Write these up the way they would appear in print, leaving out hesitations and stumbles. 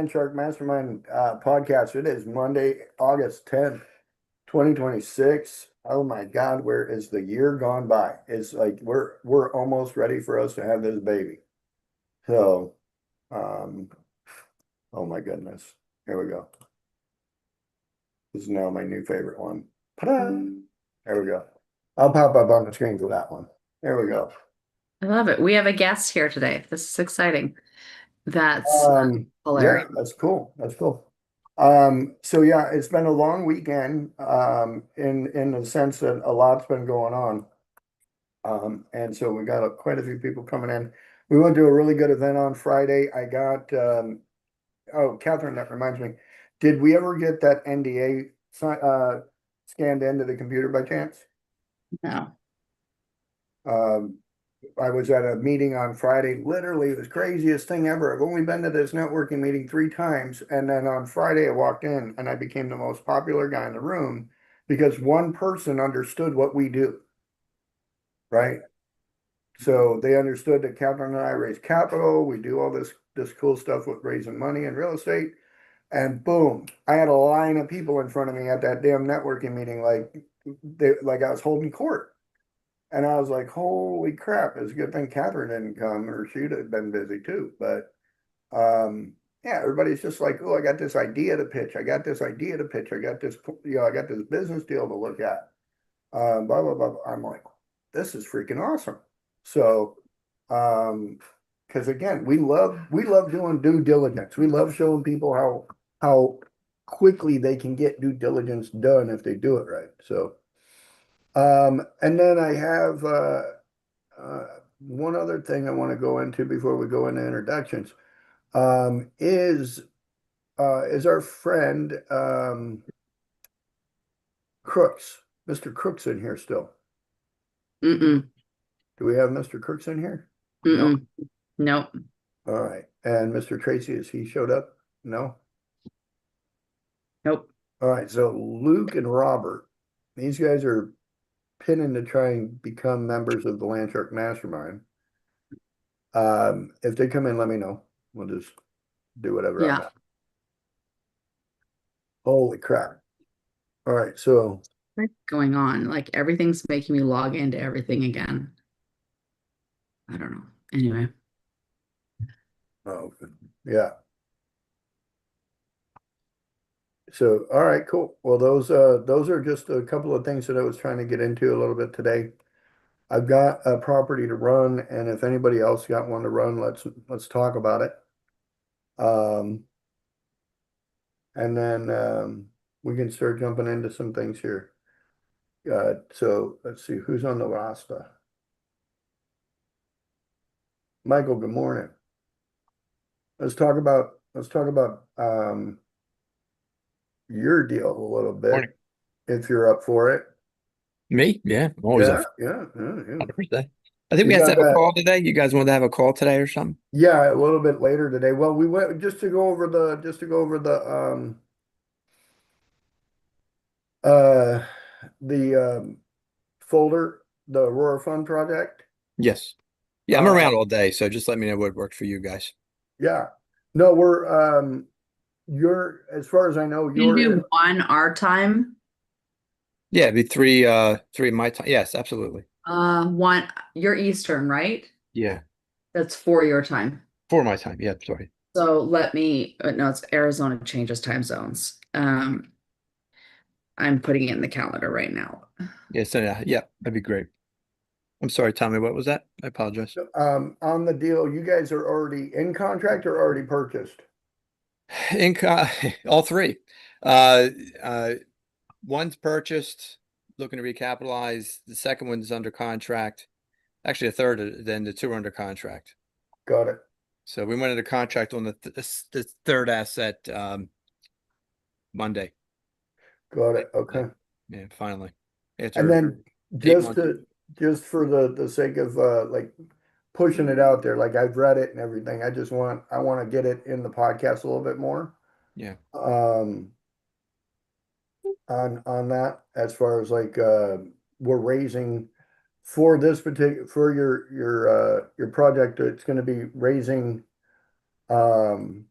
Land Shark Mastermind podcast. It is Monday, August 10th, 2026. Oh my God, where is the year gone by? It's like we're almost ready for us to have this baby. So, um, oh my goodness. Here we go. This is now my new favorite one. Ta-da! There we go. I'll pop up on the screen for that one. There we go. I love it. We have a guest here today. This is exciting. That's Yeah, hilarious. that's cool. That's cool. So yeah, it's been a long weekend, in the sense that a lot's been going on. And so we got quite a few people coming in. We went to a really good event on Friday. I got, oh, Catherine, that reminds me. Did we ever get that NDA scanned into the computer by chance? No. Um, I was at a meeting on Friday, literally the craziest thing ever. I've only been to this networking meeting 3 times. And then on Friday, I walked in and I became the most popular guy in the room because one person understood what we do, right? So they understood that Catherine and I raise capital. We do all this cool stuff with raising money in real estate. And boom, I had a line of people in front of me at that damn networking meeting, like I was holding court. And I was like, holy crap, it's a good thing Catherine didn't come or she'd have been busy too. But yeah, everybody's just like, oh, I got this idea to pitch. I got this idea to pitch. I got this, I got this business deal to look at. Blah, blah, blah. I'm like, this is freaking awesome. So, because again, we love doing due diligence. We love showing people how quickly they can get due diligence done if they do it right. So, and then I have uh, one other thing I want to go into before we go into introductions. Is our friend Crooks, Mr. Crooks in here still? Mm-mm. Do we have Mr. Crooks in here? No. Mm-mm. Nope. All right. And Mr. Tracy, has he showed up? No. Nope. All right. So Luke and Robert, these guys are pinning to try and become members of the Landshark Mastermind. If they come in, let me know. We'll just do whatever on Yeah. that. Holy crap. All right. So, What's going on? Like everything's making me log into everything again. I don't know. Anyway. oh, yeah. So, all right, cool. Well, those are just a couple of things that I was trying to get into a little bit today. I've got a property to run, and if anybody else got one to run, let's talk about it. Um, and then we can start jumping into some things here. So let's see who's on the roster. Michael, good morning. Let's talk about your deal a little bit Morning. if you're up for it. Me? Yeah, I'm always up Yeah, for yeah, yeah, yeah. 100%. I think You we have to got have a that? call today. You guys wanted to have a call today or something? Yeah, a little bit later today. Well, we went just to go over uh the folder, the Aurora Fund project. Yes. Yeah, I'm Uh around all day, so just let me know what worked for you guys. yeah. No, we're you're as far as I know, You you're in. do one our time, Yeah, it'd be three my time. Yes, absolutely. one you're Eastern, right? Yeah, That's for your time. for my time. Yeah, sorry. So let me, no, it's Arizona changes time zones. I'm putting it in the calendar right now. Yeah, so yeah, that'd be great. I'm sorry, Tommy. What was that? I apologize. On the deal, you guys are already in contract or already purchased? All three. Uh, uh, one's purchased, looking to recapitalize. The second one's under contract. Actually, a third, then the two are under contract. Got it. So we went into contract on the third asset Monday. Got it. Yeah, Okay. yeah, finally. And After then eight just months. to just for the sake of like pushing it out there, like I've read it and everything. I want to get it in the podcast a little bit more. Yeah. Um on that as far as like we're raising for this particular for your project, it's going to be raising um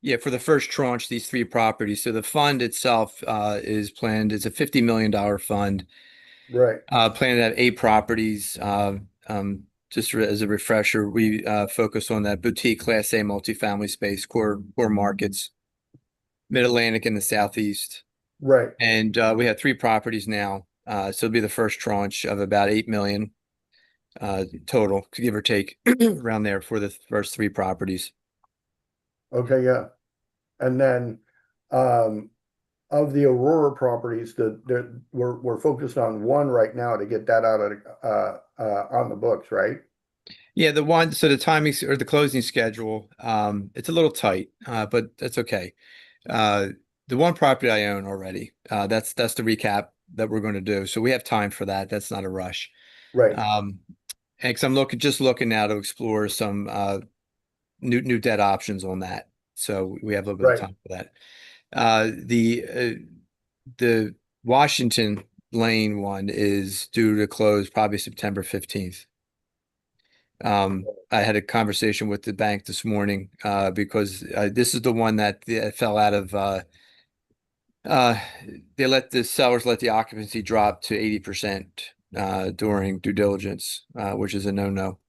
Yeah, for the first tranche, these three properties. So the fund itself is planned. It's a $50 million fund. Right, Planned to have 8 properties. Just as a refresher, we focus on that boutique Class A multifamily space, core markets, Mid-Atlantic and the Southeast. right. And we have 3 properties now. So it'll be the first tranche of about 8 million total, give or take, around there for the first 3 properties. Okay, yeah. And then, um, of the Aurora properties that we're focused on one right now to get that out of, on the books, right? Yeah, so the timing or the closing schedule, it's a little tight, but that's okay. Uh, the one property I own already, that's the recap that we're going to do. So we have time for that. That's not a rush. Right, Um, and because I'm just looking now to explore some new debt options on that. So we have a little bit of right. time for that. The Washington Lane one is due to close probably September 15th. I had a conversation with the bank this morning because this is the one that fell out of uh, they let the sellers let the occupancy drop to 80% during due diligence, which is a no-no.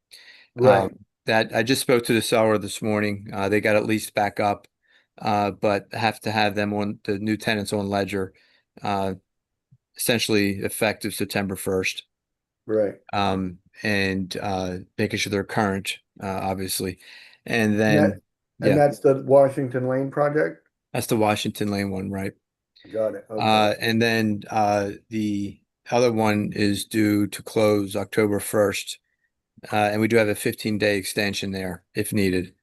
Right, That I just spoke to the seller this morning. They got at least back up, but have to have them on the new tenants on ledger, uh, essentially effective September 1st. right. And making sure they're current, obviously. And And that, then, and yeah, that's the Washington Lane project? that's the Washington Lane one, right? Got it, okay. And then the other one is due to close October 1st. And we do have a 15-day extension there if needed.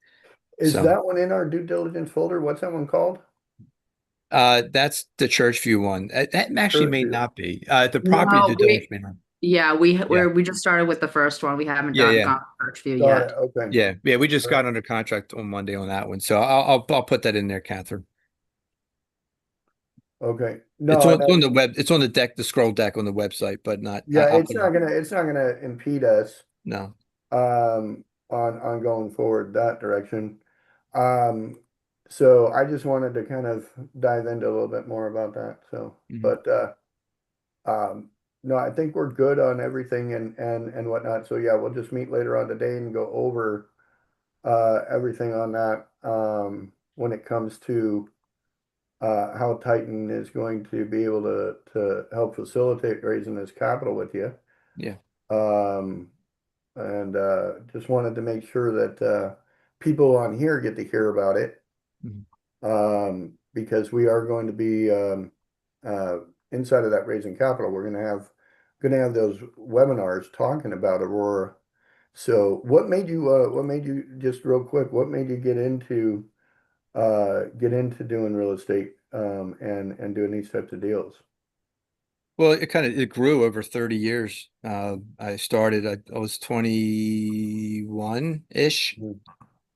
Is So that one in our due diligence folder? What's that one called? that's the Churchview one. That actually may Fairfield. not be. The property No, due diligence may not. yeah, Yeah. we just started with the first one. We haven't Yeah, yeah. gone to search view Got it, yet. okay. Yeah. Yeah. We just All right. got under contract on Monday on that one. So I'll put that in there, Catherine. Okay, It's no, on the web. It's on the deck, the scroll deck on the website, but not. yeah, I'll put it. it's not gonna impede us, No. on going forward that direction. Um, so I just wanted to kind of dive into a little bit more about that, so, Mhm. but, um, no, I think we're good on everything and whatnot, so yeah, we'll just meet later on today and go over, everything on that, when it comes to, how Titan is going to be able to help facilitate raising this capital with you. Yeah. Um, and just wanted to make sure that people on here get to hear about it, Mhm. because we are going to be uh, inside of that raising capital. We're going to have those webinars talking about Aurora. So, what made you just real quick? What made you get into doing real estate and doing these types of deals? Well, it grew over 30 years. I was 21-ish. Mm.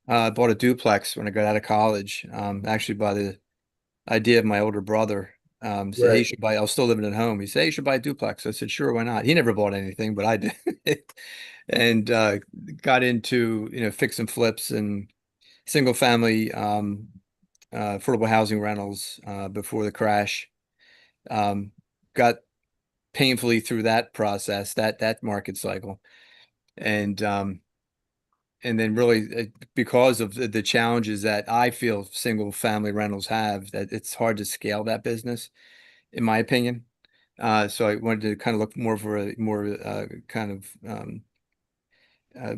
I bought a duplex when I got out of college. Actually by the idea of my older brother. Said, hey, you Right, should buy, I was still living at home. He said, hey, you should buy a duplex. I said, sure, why not? He never bought anything, but I did. And got into, fix and flips and single family affordable housing rentals before the crash. Um, got painfully through that process, that market cycle. And then really because of the challenges that I feel single family rentals have, that it's hard to scale that business, in my opinion. So I wanted to kind of look more for a more kind of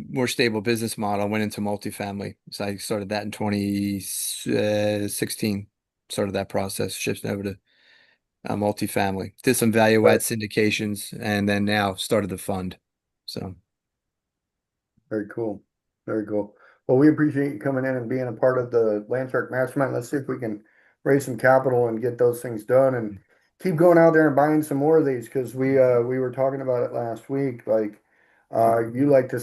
more stable business model. Went into multifamily. So I started that in 2016. Started that process, shifting over to multifamily. Did some value add right. syndications, and then now started the fund. So Very cool. Very cool. Well, we appreciate you coming in and being a part of the Landshark Mastermind. Let's see if we can raise some capital and get those things done and keep going out there and buying some more of these because we were talking about it last week. Like you like to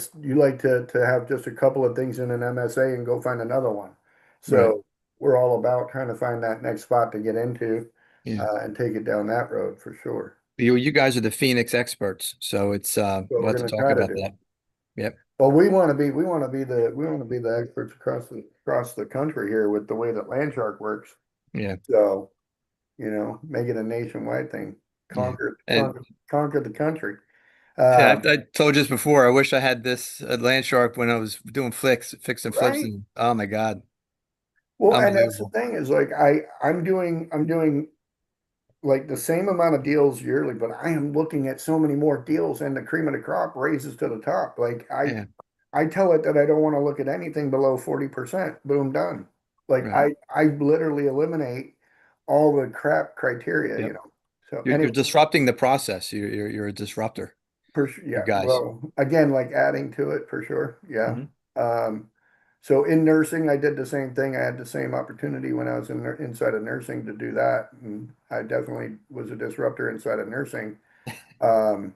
have just a couple of things in an MSA and go find another one. right, So we're all about trying to find that next spot to get into yeah. and take it down that road for sure. You guys are the Phoenix experts, so it's What we'll we're have to gonna talk try to about do. that. Yep. Well, we want to be the experts across the country here with the way that Landshark works. Yeah, So, make it a nationwide thing. yeah. Conquer, And conquer, conquer the country. yeah, Um, I told you this before. I wish I had this land shark when I was doing fixing flips, right. and oh my God, Well, and that's the unbelievable. thing is like I'm doing like the same amount of deals yearly, but I am looking at so many more deals and the cream of the crop raises to the top. Like I Yeah, I tell it that I don't want to look at anything below 40%. Boom, done. Like right. I literally eliminate all the crap criteria. Yep. So You're anyway, disrupting the process. You're a disruptor, you yeah, guys. well, again, like adding to it for sure. Yeah. Hmm. Um, so in nursing, I did the same thing. I had the same opportunity when I was inside of nursing to do that. And I definitely was a disruptor inside of nursing. Um,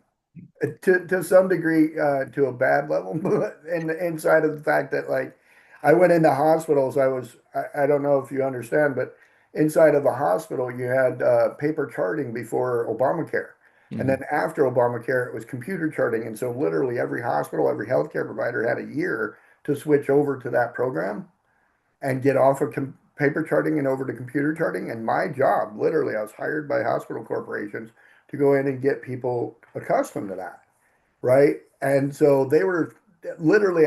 to some degree, to a bad level, but inside of the fact that like I went into hospitals, I don't know if you understand, but inside of a hospital you had paper charting before Obamacare, and Hmm. then after Obamacare it was computer charting, and so literally every hospital, every healthcare provider had a year to switch over to that program and get off of paper charting and over to computer charting. And my job, literally, I was hired by hospital corporations to go in and get people accustomed to that, right? And so they were literally,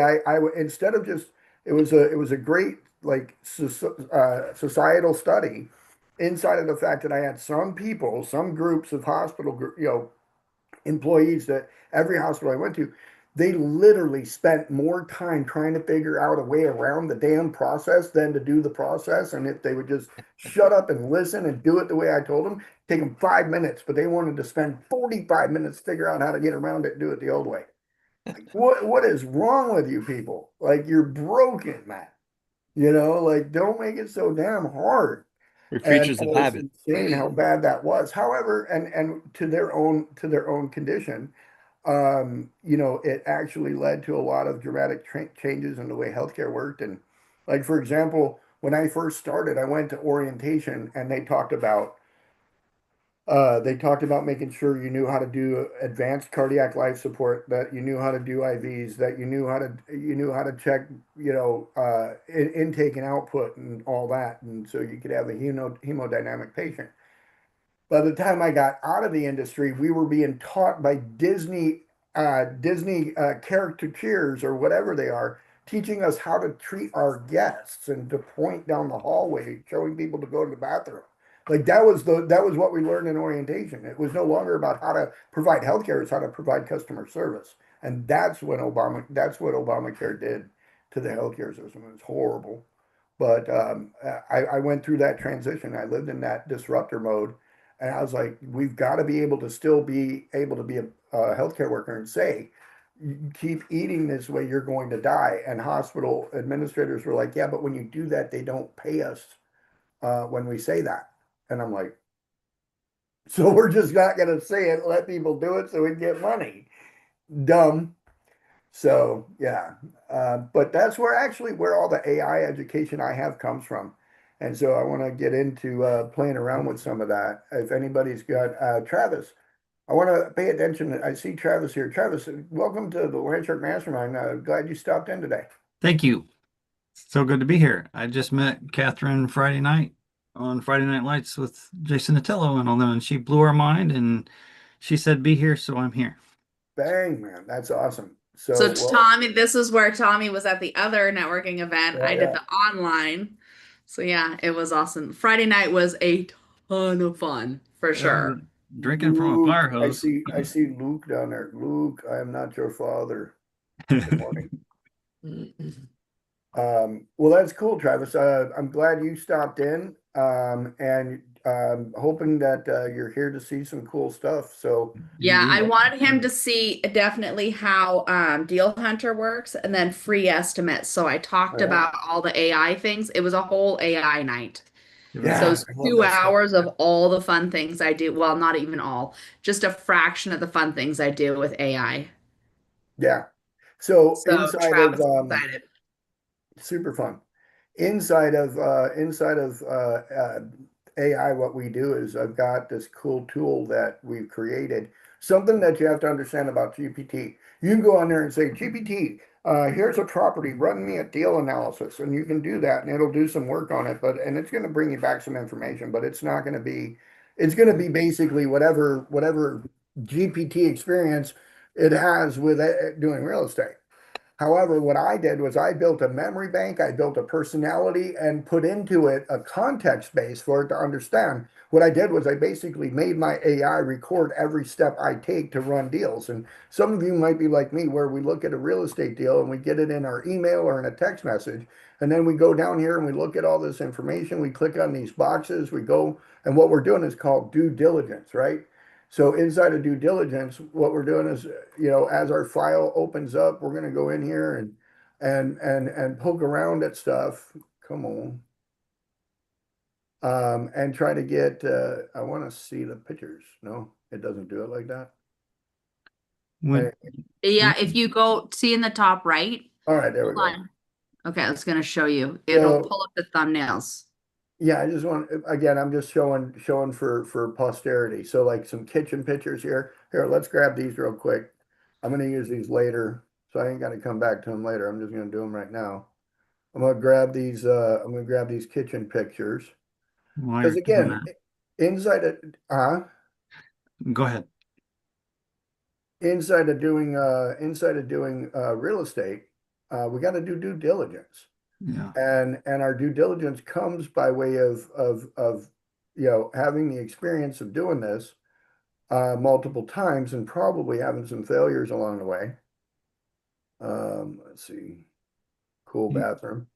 instead of just, it was a great like societal study inside of the fact that I had some people, some groups of employees that every hospital I went to, they literally spent more time trying to figure out a way around the damn process than to do the process. And if they would just shut up and listen and do it the way I told them, take them 5 minutes, but they wanted to spend 45 minutes to figure out how to get around it and do it the old way. Like, what is wrong with you people? Like, you're broken, man. Like, don't make it so damn hard. We're And, creatures and of it was habit. insane how bad that was. However, and to their own condition, it actually led to a lot of dramatic changes in the way healthcare worked. And like, for example, when I first started, I went to orientation and they talked about making sure you knew how to do advanced cardiac life support, that you knew how to do IVs, that you knew how to check, intake and output and all that, and so you could have a hemodynamic patient. By the time I got out of the industry, we were being taught by Disney caricatures or whatever they are, teaching us how to treat our guests and to point down the hallway, showing people to go to the bathroom. Like that was what we learned in orientation. It was no longer about how to provide healthcare; it's how to provide customer service, and that's what Obamacare did to the healthcare system. It was horrible. But I went through that transition. I lived in that disruptor mode. And I was like, we've got to be able to still be able to be a healthcare worker and say, you keep eating this way, you're going to die. And hospital administrators were like, yeah, but when you do that, they don't pay us when we say that. And I'm like, so we're just not going to say it, let people do it so we get money. Dumb. So yeah, but that's where all the AI education I have comes from, and so I want to get into playing around with some of that. If anybody's got Travis, I want to pay attention. I see Travis here. Travis, welcome to the Land Shark Mastermind. Glad you stopped in today. Thank you. So good to be here. I just met Catherine Friday night on Friday Night Lights with Jason Natello and all them, and she blew our mind and she said, be here, so I'm here. Bang, man, that's awesome. So So well, Tommy, this is where Tommy was at the other networking event. yeah, I did yeah. the online. So yeah, it was awesome. Friday night was a ton of fun for sure. Drinking from a Luke, fire I hose. see, I see Luke down there. Luke, I am not your father. Good morning. Well, that's cool, Travis. I'm glad you stopped in, and hoping that you're here to see some cool stuff. So, Yeah, I Indeed. wanted him to see definitely how Deal Hunter works and then free estimates. So I talked yeah, about all the AI things. It was a whole AI night. So yeah, it's I love two that stuff. hours of all the fun things I do. Well, not even all, just a fraction of the fun things I do with AI. Yeah. So So Travis is excited. super fun. Inside of AI, what we do is I've got this cool tool that we've created. Something that you have to understand about GPT. You can go on there and say, GPT, here's a property, run me a deal analysis, and you can do that, and it'll do some work on it, and it's gonna bring you back some information, but it's not gonna be, it's gonna be basically whatever GPT experience it has with doing real estate. However, what I did was I built a memory bank, I built a personality and put into it a context base for it to understand. What I did was I basically made my AI record every step I take to run deals. And some of you might be like me, where we look at a real estate deal and we get it in our email or in a text message. And then we go down here and we look at all this information. We click on these boxes, we go, and what we're doing is called due diligence, right? So inside of due diligence, what we're doing is, as our file opens up, we're gonna go in here and poke around at stuff. Come on. And try to get, I want to see the pictures. No, it doesn't do it like that. When, Yeah, if you go see in the top right. All right, there we Hold go. on. Okay, I was gonna show you. It'll So, pull up the thumbnails. yeah, I just want, again, I'm just showing for posterity. So like some kitchen pictures here. Here, let's grab these real quick. I'm gonna use these later, so I ain't gotta come back to them later. I'm just gonna do them right now. I'm gonna grab these kitchen pictures. while Because you're doing again, that, go ahead. inside of doing real estate, we got to do due diligence. Yeah. And our due diligence comes by way of having the experience of doing this multiple times and probably having some failures along the way. Let's see. Cool bathroom.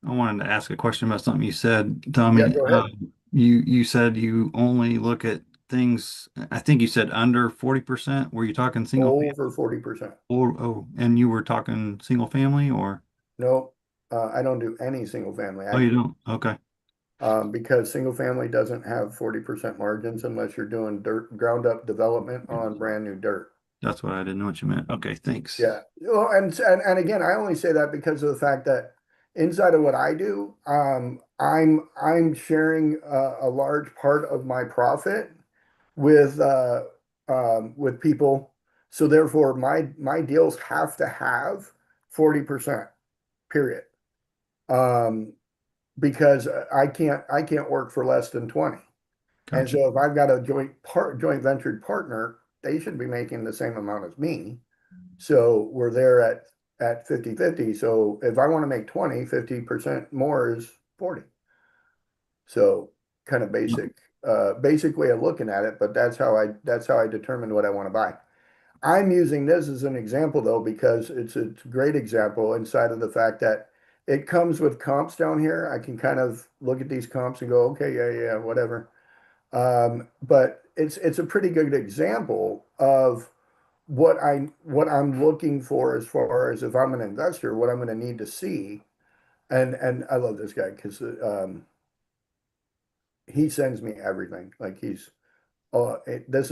I wanted to ask a question about something you said, Yeah, Tommy. go ahead. You said you only look at things, I think you said under 40%. Were you talking single family? Over 40%. And you were talking single family or? No, I don't do any single family Oh, you actually. don't? Okay. Because single family doesn't have 40% margins unless you're doing ground up development on brand new dirt. That's what I didn't know what you meant. Okay, thanks. Yeah. Well, and again, I only say that because of the fact that inside of what I do, I'm sharing a large part of my profit with with people. So therefore, my deals have to have 40%, period. Um, because I can't work for less than 20. And Gotcha. so if I've got a joint ventured partner, they should be making the same amount as me. So we're there at 50/50. So if I want to make 20, 50% more is 40. So kind of basic way of looking at it, but that's how I determine what I want to buy. I'm using this as an example though, because it's a great example inside of the fact that it comes with comps down here. I can kind of look at these comps and go, okay, yeah, whatever. But it's a pretty good example of what I'm looking for as far as if I'm an investor, what I'm going to need to see. And I love this guy because he sends me everything. Like this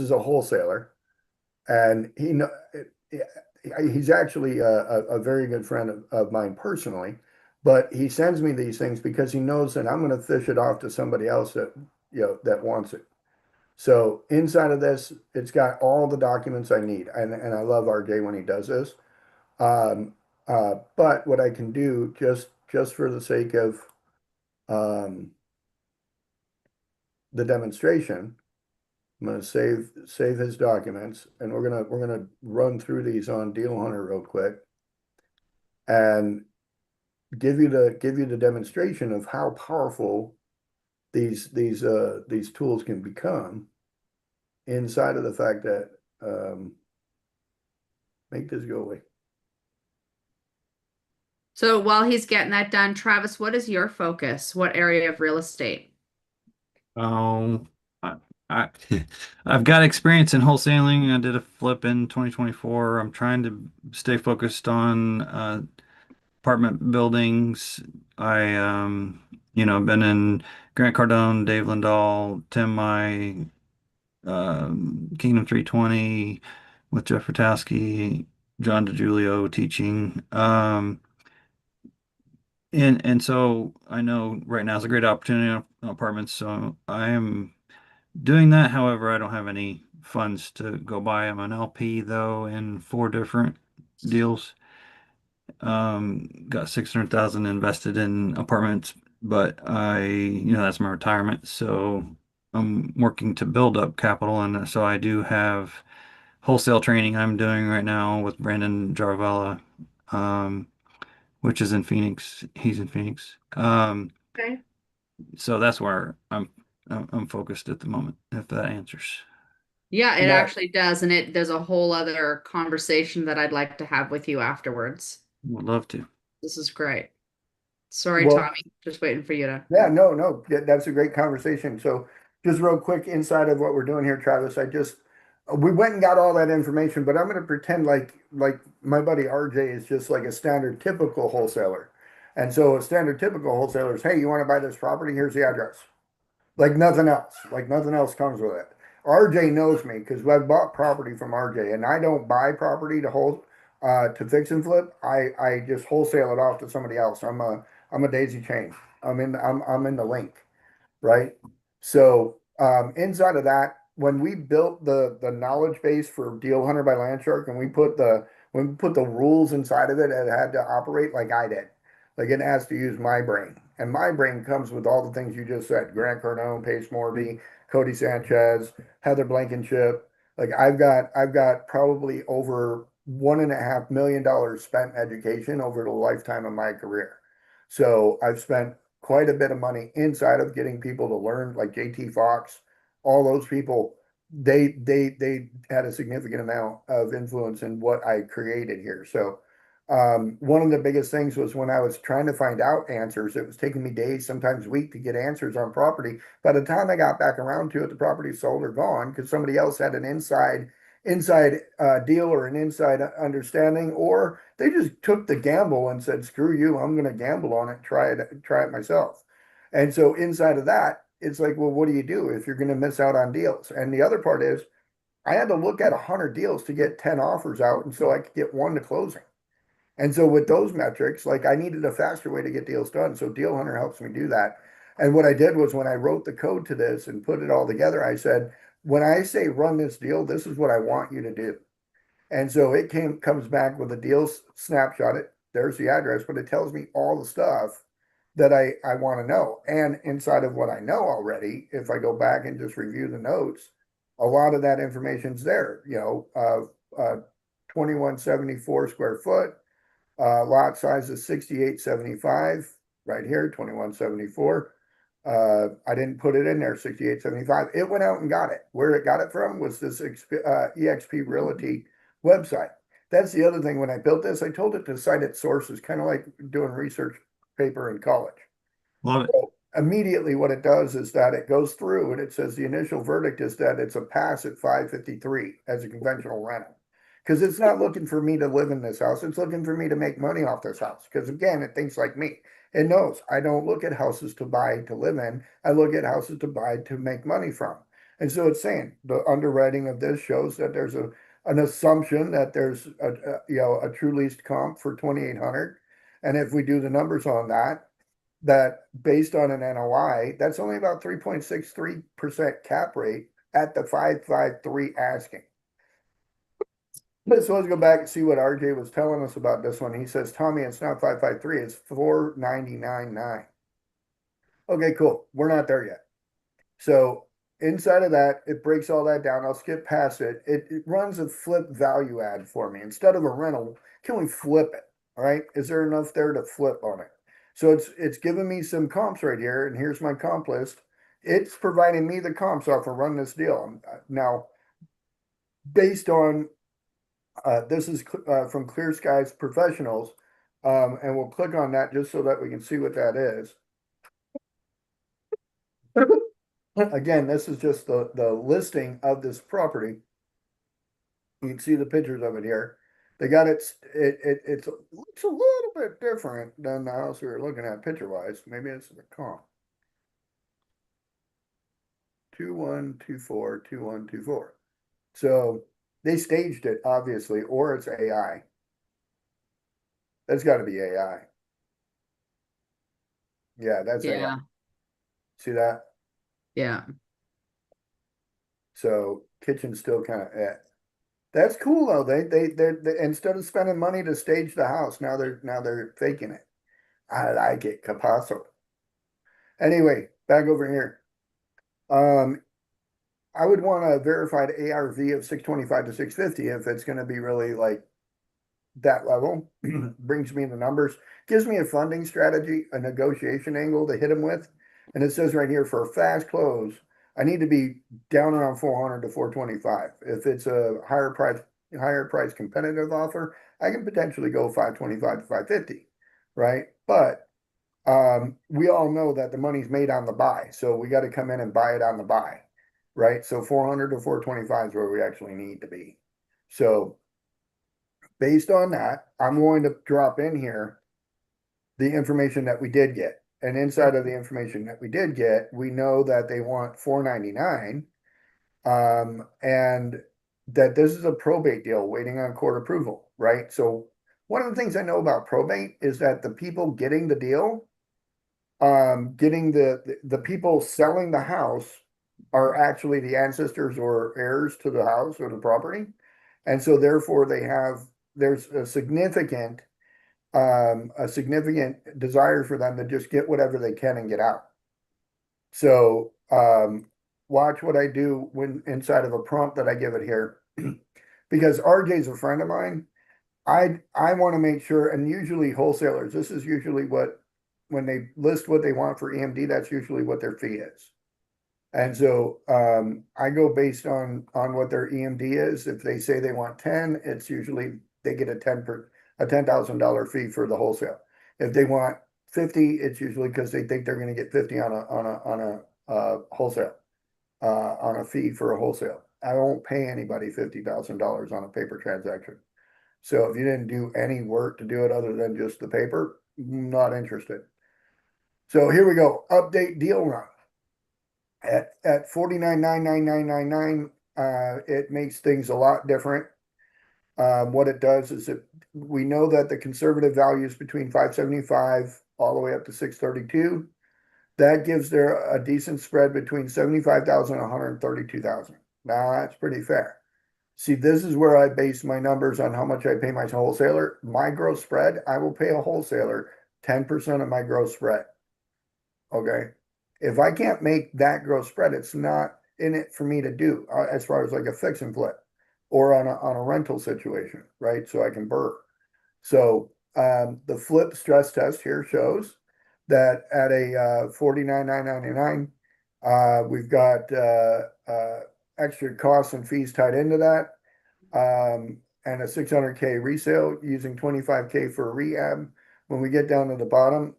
is a wholesaler, and he's actually a very good friend of mine personally, but he sends me these things because he knows that I'm going to fish it off to somebody else that wants it. So inside of this, it's got all the documents I need, and I love RJ when he does this. Um, but what I can do just for the sake of um, the demonstration, I'm going to save his documents, and we're gonna run through these on Deal Hunter real quick, and give you the demonstration of how powerful these tools can become inside of the fact that make this go away. So while he's getting that done, Travis, what is your focus? What area of real estate? Oh, I I've got experience in wholesaling. I did a flip in 2024. I'm trying to stay focused on apartment buildings. I been in Grant Cardone, Dave Lindahl, Tim Mai, Kingdom 320 with Jeff Rotowski, John DiGiulio teaching. And so I know right now is a great opportunity on apartments, so I am doing that. However, I don't have any funds to go buy. I'm an LP though in four different deals. Got 600,000 invested in apartments, but that's my retirement. So I'm working to build up capital. And so I do have wholesale training I'm doing right now with Brandon Jarvella, um, which is in Phoenix. He's in Phoenix. Okay. So that's where I'm focused at the moment, if that answers. Yeah, it Now, actually does. And there's a whole other conversation that I'd like to have with you afterwards. Would love to. This is great. Sorry, well, Tommy. Just waiting for you to. yeah, no, that's a great conversation. So just real quick inside of what we're doing here, Travis, we went and got all that information, but I'm going to pretend like my buddy RJ is just like a standard typical wholesaler. And so a standard typical wholesaler is, hey, you want to buy this property? Here's the address. Like nothing else comes with it. RJ knows me because I've bought property from RJ, and I don't buy property to fix and flip. I just wholesale it off to somebody else. I'm a daisy chain. I'm in the link, right? So inside of that, when we built the knowledge base for Deal Hunter by Landshark, and when we put the rules inside of it, it had to operate like I did. Like it has to use my brain, and my brain comes with all the things you just said: Grant Cardone, Paige Morby, Cody Sanchez, Heather Blankenship. Like I've got probably over $1.5 million spent in education over the lifetime of my career. So I've spent quite a bit of money inside of getting people to learn, like JT Fox, all those people. They had a significant amount of influence in what I created here. So one of the biggest things was when I was trying to find out answers, it was taking me days, sometimes weeks to get answers on property. By the time I got back around to it, the property sold or gone because somebody else had an inside deal or an inside understanding, or they just took the gamble and said, "Screw you, I'm going to gamble on it, try it myself." And so inside of that, it's like, well, what do you do if you're going to miss out on deals? And the other part is, I had to look at 100 deals to get 10 offers out, and so I could get one to closing. And so with those metrics, like I needed a faster way to get deals done. So Deal Hunter helps me do that. And what I did was when I wrote the code to this and put it all together, I said, when I say run this deal, this is what I want you to do. And so it comes back with a deal snapshot. There's the address, but it tells me all the stuff that I want to know. And inside of what I know already, if I go back and just review the notes, a lot of that information's there. 2174 square foot. Lot size is 6875, right here, 2174. I didn't put it in there, 6875. It went out and got it. Where it got it from was this EXP Realty website. That's the other thing. When I built this, I told it to cite its sources, kind of like doing research paper in college. Love it. So immediately what it does is that it goes through and it says the initial verdict is that it's a pass at 553 as a conventional rental. Because it's not looking for me to live in this house. It's looking for me to make money off this house. Because again, it thinks like me. It knows I don't look at houses to buy to live in. I look at houses to buy to make money from. And so it's saying the underwriting of this shows that there's an assumption that there's a true leased comp for 2,800. And if we do the numbers on that based on an NOI, that's only about 3.63% cap rate at the 553 asking. So let's go back and see what RJ was telling us about this one. He says, Tommy, it's not 553, it's 499.9. Okay, cool. We're not there yet. So inside of that, it breaks all that down. I'll skip past it. It runs a flip value add for me. Instead of a rental, can we flip it? All right. Is there enough there to flip on it? So it's giving me some comps right here, and here's my comp list. It's providing me the comps off of run this deal. Now, based on this is from Clear Skies Professionals, and we'll click on that just so that we can see what that is. Again, this is just the listing of this property. You can see the pictures of it here. They got it looks a little bit different than the house we were looking at picture wise. Maybe it's the comp. 2124, 2124. So they staged it, obviously, or it's AI. That's got to be AI. Yeah, that's AI. Yeah. See that? Yeah. So kitchen's still kind of That's cool though. They instead of spending money to stage the house, now they're faking it. I like it, Capasso. Anyway, back over here. Um, I would want a verified ARV of 625 to 650 if it's going to be really like that level. Brings me the numbers, gives me a funding strategy, a negotiation angle to hit them with. And it says right here for a fast close, I need to be down around 400 to 425. If it's a higher price competitive offer, I can potentially go 525 to 550, right? But we all know that the money's made on the buy, so we got to come in and buy it on the buy, right? So 400 to 425 is where we actually need to be. So based on that, I'm going to drop in here the information that we did get. And inside of the information that we did get, we know that they want 499, and that this is a probate deal waiting on court approval, right? So one of the things I know about probate is that the people getting the deal, getting the people selling the house are actually the ancestors or heirs to the house or the property. And so therefore there's a significant desire for them to just get whatever they can and get out. So watch what I do when inside of a prompt that I give it here. Because RJ's a friend of mine. I want to make sure, and usually wholesalers, this is usually what when they list what they want for EMD, that's usually what their fee is. And so I go based on what their EMD is. If they say they want 10, it's usually they get a $10,000 fee for the wholesale. If they want 50, it's usually because they think they're going to get 50 on a wholesale, on a fee for a wholesale. I won't pay anybody $50,000 on a paper transaction. So if you didn't do any work to do it other than just the paper, not interested. So here we go. Update deal run. At 49,99999, it makes things a lot different. What it does is we know that the conservative value is between 575 all the way up to 632. That gives there a decent spread between 75,000 and 132,000. Now that's pretty fair. See, this is where I base my numbers on how much I pay my wholesaler. My gross spread, I will pay a wholesaler 10% of my gross spread. Okay. If I can't make that gross spread, it's not in it for me to do as far as like a fix and flip or on a rental situation, right? So I can burr. So the flip stress test here shows that at a 49,999, we've got extra costs and fees tied into that, and a 600K resale using 25K for a rehab. When we get down to the bottom,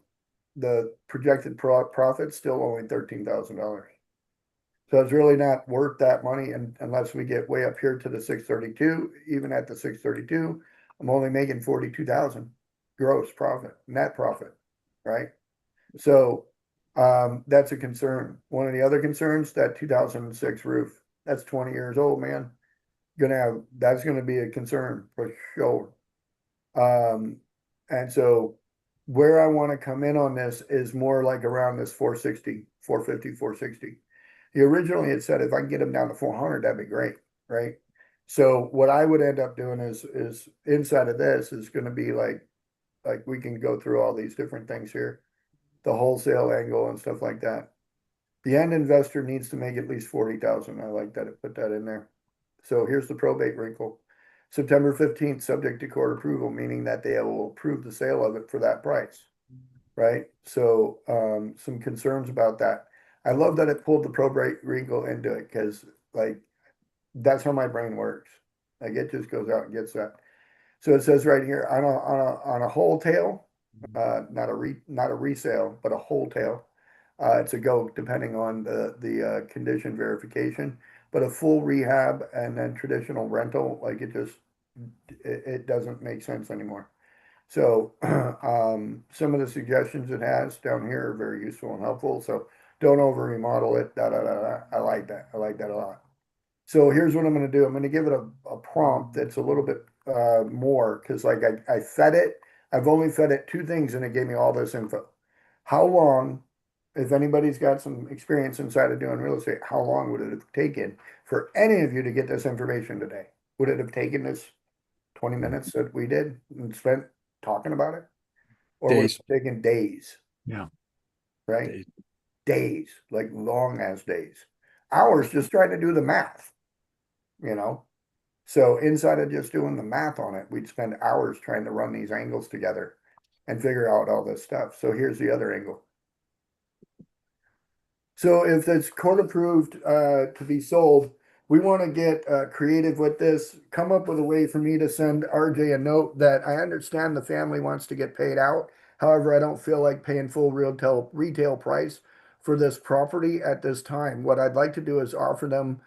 the projected profit still only $13,000. So it's really not worth that money, and unless we get way up here to the 632. Even at the 632, I'm only making 42,000 gross profit, net profit, right? So that's a concern. One of the other concerns, that 2006 roof, that's 20 years old, man. That's gonna be a concern for sure. And so where I want to come in on this is more like around this 460, 450, 460. He originally had said if I can get him down to 400, that'd be great, right? So what I would end up doing is inside of this is going to be like we can go through all these different things here, the wholesale angle and stuff like that. The end investor needs to make at least 40,000. I like that it put that in there. So here's the probate wrinkle. September 15th, subject to court approval, meaning that they will approve the sale of it for that price, right? So some concerns about that. I love that it pulled the probate wrinkle into it because like that's how my brain works. Like it just goes out and gets that. So it says right here on a wholesale, not a resale, but a wholesale. It's a go depending on the condition verification, but a full rehab and then traditional rental, like it doesn't make sense anymore. So some of the suggestions it has down here are very useful and helpful. So don't over remodel it. I like that. I like that a lot. So here's what I'm going to do. I'm going to give it a prompt that's a little bit more because like I fed it. I've only fed it two things and it gave me all this info. How long, if anybody's got some experience inside of doing real estate, how long would it have taken for any of you to get this information today? would it have taken this 20 minutes that we did and spent talking about it? Or would it Days. have taken days, Yeah. right? Days. Days, like long as days. Hours just trying to do the math, you know? So inside of just doing the math on it, we'd spend hours trying to run these angles together and figure out all this stuff. So here's the other angle. So if it's court approved to be sold, we want to get creative with this, come up with a way for me to send RJ a note that I understand the family wants to get paid out. However, I don't feel like paying full retail price for this property at this time. What I'd like to do is offer them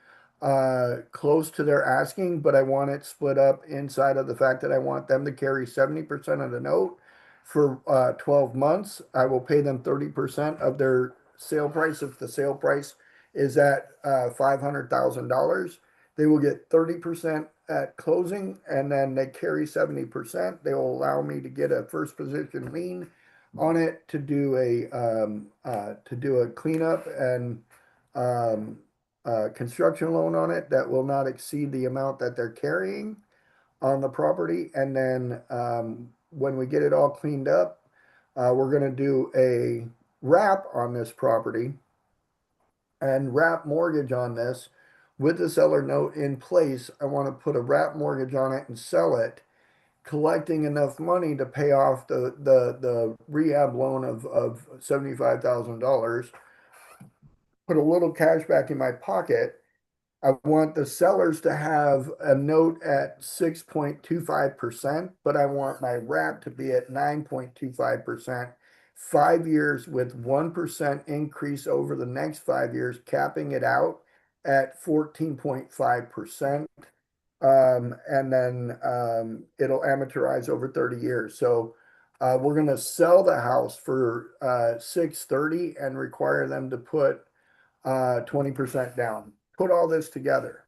close to their asking, but I want it split up inside of the fact that I want them to carry 70% of the note for 12 months. I will pay them 30% of their sale price. If the sale price is at $500,000, they will get 30% at closing, and then they carry 70%. They will allow me to get a first position lien on it to do a cleanup and construction loan on it that will not exceed the amount that they're carrying on the property. And then when we get it all cleaned up, we're going to do a wrap on this property and wrap mortgage on this with the seller note in place. I want to put a wrap mortgage on it and sell it, collecting enough money to pay off the rehab loan of $75,000, put a little cash back in my pocket. I want the sellers to have a note at 6.25%, but I want my wrap to be at 9.25%, 5 years with 1% increase over the next 5 years, capping it out at 14.5%. And then it'll amortize over 30 years. So we're going to sell the house for 630 and require them to put 20% down. Put all this together.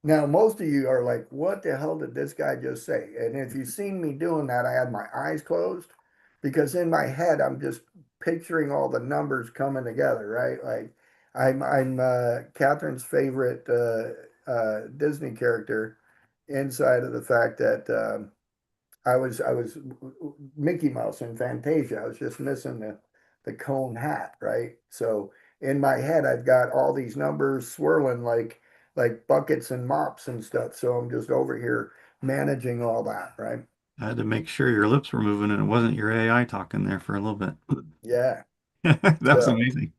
Now, most of you are like, what the hell did this guy just say? And if you've seen me doing that, I had my eyes closed because in my head, I'm just picturing all the numbers coming together, right? Like I'm Catherine's favorite Disney character inside of the fact that I was Mickey Mouse in Fantasia. I was just missing the cone hat, right? So in my head, I've got all these numbers swirling like buckets and mops and stuff. So I'm just over here managing all that, right? I had to make sure your lips were moving and it wasn't your AI talking there for a little bit. Yeah. That was So, amazing.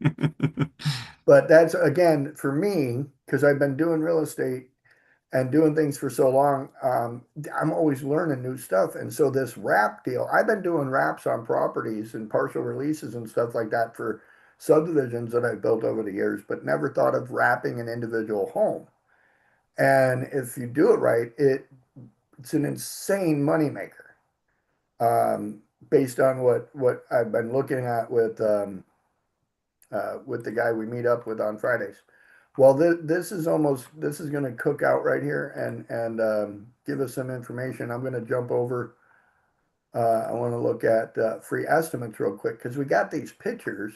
but that's again for me, because I've been doing real estate and doing things for so long, I'm always learning new stuff. And so this wrap deal, I've been doing wraps on properties and partial releases and stuff like that for subdivisions that I've built over the years, but never thought of wrapping an individual home. And if you do it right, it's an insane moneymaker, based on what I've been looking at with the guy we meet up with on Fridays. Well, this is going to cook out right here and give us some information. I'm going to jump over. I want to look at free estimates real quick because we got these pictures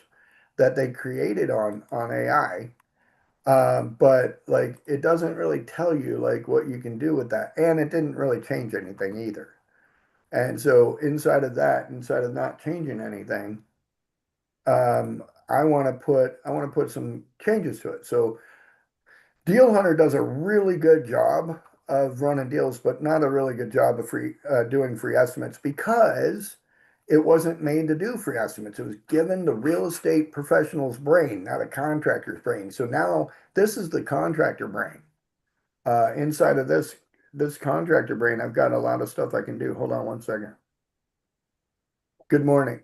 that they created on AI, but like it doesn't really tell you like what you can do with that, and it didn't really change anything either. And so inside of not changing anything, I want to put some changes to it. So Deal Hunter does a really good job of running deals, but not a really good job of doing free estimates because it wasn't made to do free estimates. It was given the real estate professional's brain, not a contractor's brain. So now this is the contractor brain. Inside of this contractor brain, I've got a lot of stuff I can do. Hold on one second. Good morning.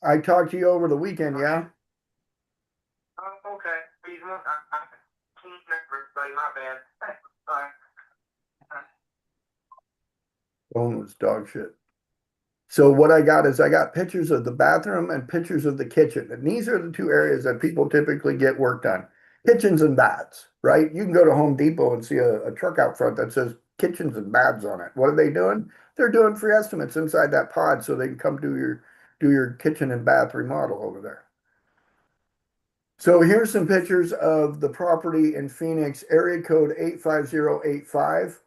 I talked to you over the weekend, yeah? Oh, okay. He's one. Team member, buddy. My bad. Sorry. Phone was dog shit. So what I got is I got pictures of the bathroom and pictures of the kitchen. And these are the two areas that people typically get work done. Kitchens and baths, right? You can go to Home Depot and see a truck out front that says kitchens and baths on it. What are they doing? They're doing free estimates inside that pod so they can come do your kitchen and bath remodel over there. So here's some pictures of the property in Phoenix, area code 85085.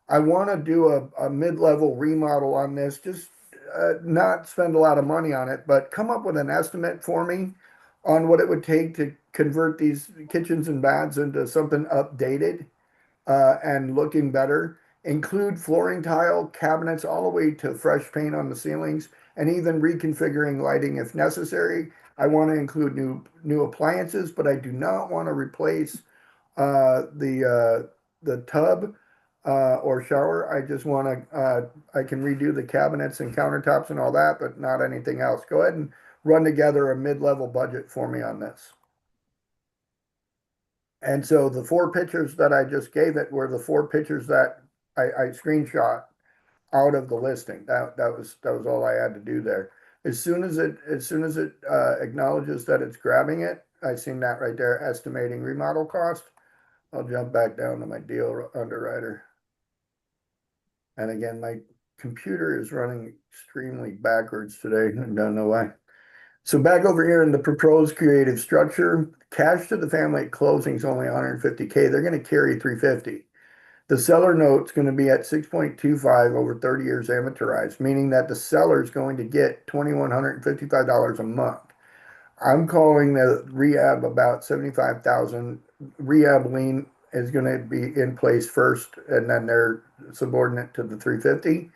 I want to do a mid-level remodel on this, just not spend a lot of money on it, but come up with an estimate for me on what it would take to convert these kitchens and baths into something updated and looking better. Include flooring tile, cabinets, all the way to fresh paint on the ceilings, and even reconfiguring lighting if necessary. I want to include new appliances, but I do not want to replace the tub or shower. I just want to I can redo the cabinets and countertops and all that, but not anything else. Go ahead and run together a mid-level budget for me on this. And so the four pictures that I just gave it were the four pictures that I screenshot out of the listing. That was all I had to do there. As soon as it acknowledges that it's grabbing it, I seen that right there, estimating remodel cost. I'll jump back down to my deal underwriter. And again, my computer is running extremely backwards today. I don't know why. So back over here in the proposed creative structure, cash to the family at closing is only 150K. They're going to carry 350. The seller note's going to be at 6.25 over 30 years amortized, meaning that the seller is going to get $2,155 a month. I'm calling the rehab about 75,000. Rehab lien is going to be in place first, and then they're subordinate to the 350.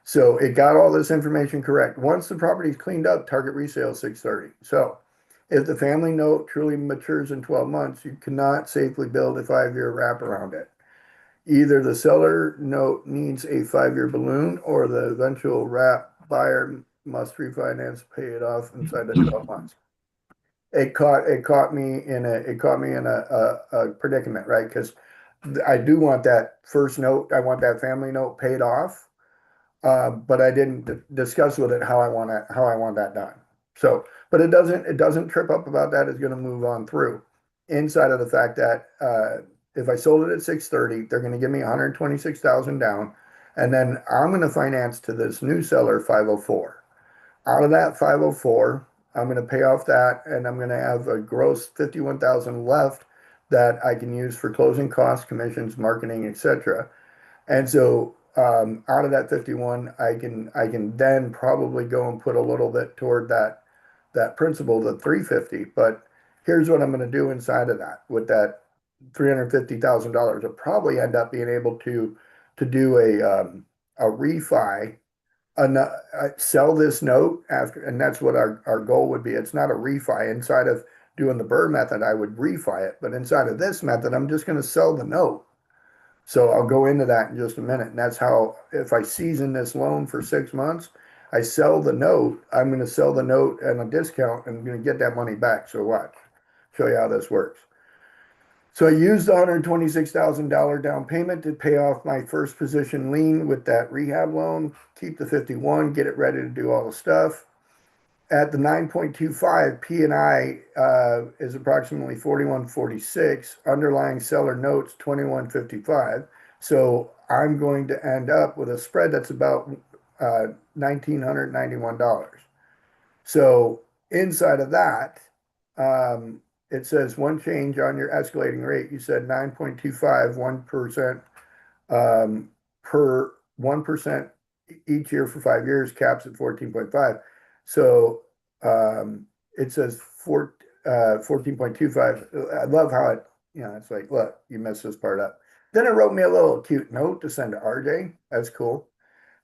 So it got all this information correct. Once the property is cleaned up, target resale 630. So if the family note truly matures in 12 months, you cannot safely build a 5-year wrap around it. Either the seller note needs a 5-year balloon or the eventual wrap buyer must refinance, pay it off inside of 12 months. It caught me in a predicament, right? Because I do want that first note, I want that family note paid off. But I didn't discuss with it how I want that done. So, but it doesn't trip up about that. It's going to move on through inside of the fact that if I sold it at 630, they're going to give me 126,000 down, and then I'm going to finance to this new seller 504. Out of that 504, I'm going to pay off that, and I'm going to have a gross 51,000 left that I can use for closing costs, commissions, marketing, etc. And so out of that 51, I can then probably go and put a little bit toward that principal, the 350. But here's what I'm going to do inside of that with that $350,000. I'll probably end up being able to do a refi, sell this note after, and that's what our goal would be. It's not a refi. Inside of doing the Burr method, I would refi it, but inside of this method, I'm just going to sell the note. So I'll go into that in just a minute. And that's how, if I season this loan for 6 months, I sell the note, I'm going to sell the note at a discount and I'm going to get that money back. So watch, show you how this works. So I used the $126,000 down payment to pay off my first position lien with that rehab loan, keep the 51, get it ready to do all the stuff. At the 9.25, P&I is approximately 4146. Underlying seller notes 2155. So I'm going to end up with a spread that's about $1,991. So inside of that, it says one change on your escalating rate. You said 9.25, 1% per 1% each year for 5 years, caps at 14.5. So it says 14.25. I love how it, it's like, look, you messed this part up. Then it wrote me a little cute note to send to RJ. That's cool.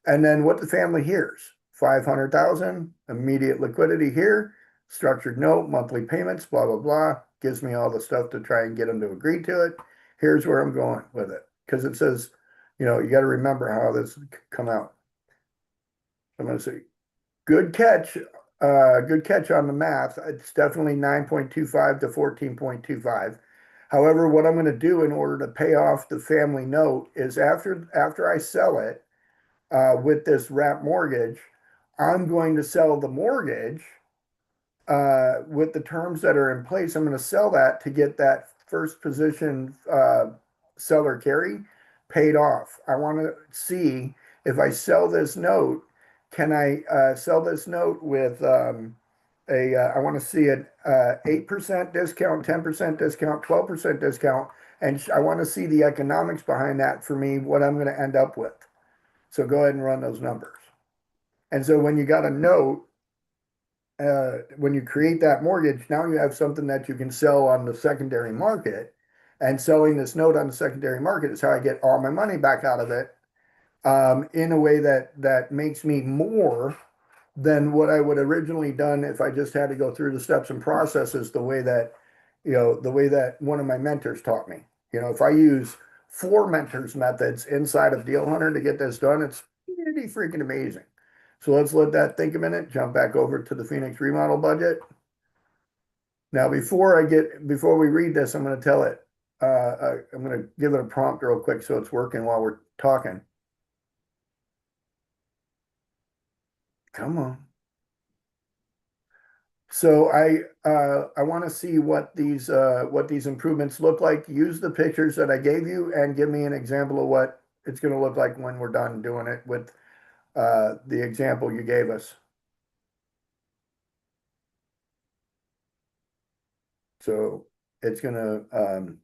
And then what the family hears, 500,000, immediate liquidity here, structured note, monthly payments, blah, blah, blah. Gives me all the stuff to try and get them to agree to it. Here's where I'm going with it. Because it says, you got to remember how this come out. I'm going to say, good catch on the math. It's definitely 9.25 to 14.25. However, what I'm going to do in order to pay off the family note is after I sell it with this wrap mortgage, I'm going to sell the mortgage with the terms that are in place. I'm going to sell that to get that first position seller carry. paid off. I want to see if I sell this note, can I sell this note with I want to see an 8% discount, 10% discount, 12% discount, and I want to see the economics behind that for me, what I'm going to end up with. So go ahead and run those numbers. And so when you got a note, when you create that mortgage, now you have something that you can sell on the secondary market. And selling this note on the secondary market is how I get all my money back out of it, in a way that makes me more than what I would originally done if I just had to go through the steps and processes the way that, the way that one of my mentors taught me. If I use 4 mentors methods inside of Deal Hunter to get this done, it's pretty freaking amazing. So let's let that think a minute, jump back over to the Phoenix remodel budget. Now, before we read this, I'm going to tell it, I'm going to give it a prompt real quick so it's working while we're talking. Come on. So I want to see what these improvements look like. Use the pictures that I gave you and give me an example of what it's going to look like when we're done doing it with the example you gave us. So it's going to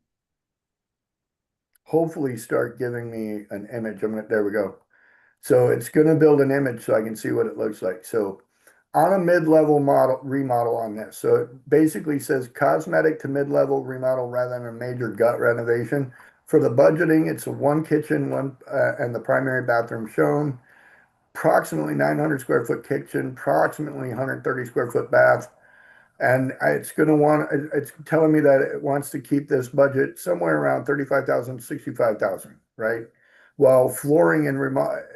hopefully start giving me an image. There we go. So it's going to build an image so I can see what it looks like. So on a mid-level remodel on this. So it basically says cosmetic to mid-level remodel rather than a major gut renovation. For the budgeting, it's a 1 kitchen, and the primary bathroom shown. Approximately 900 square foot kitchen, approximately 130 square foot bath. And it's telling me that it wants to keep this budget somewhere around 35,000, 65,000, right? Well, flooring and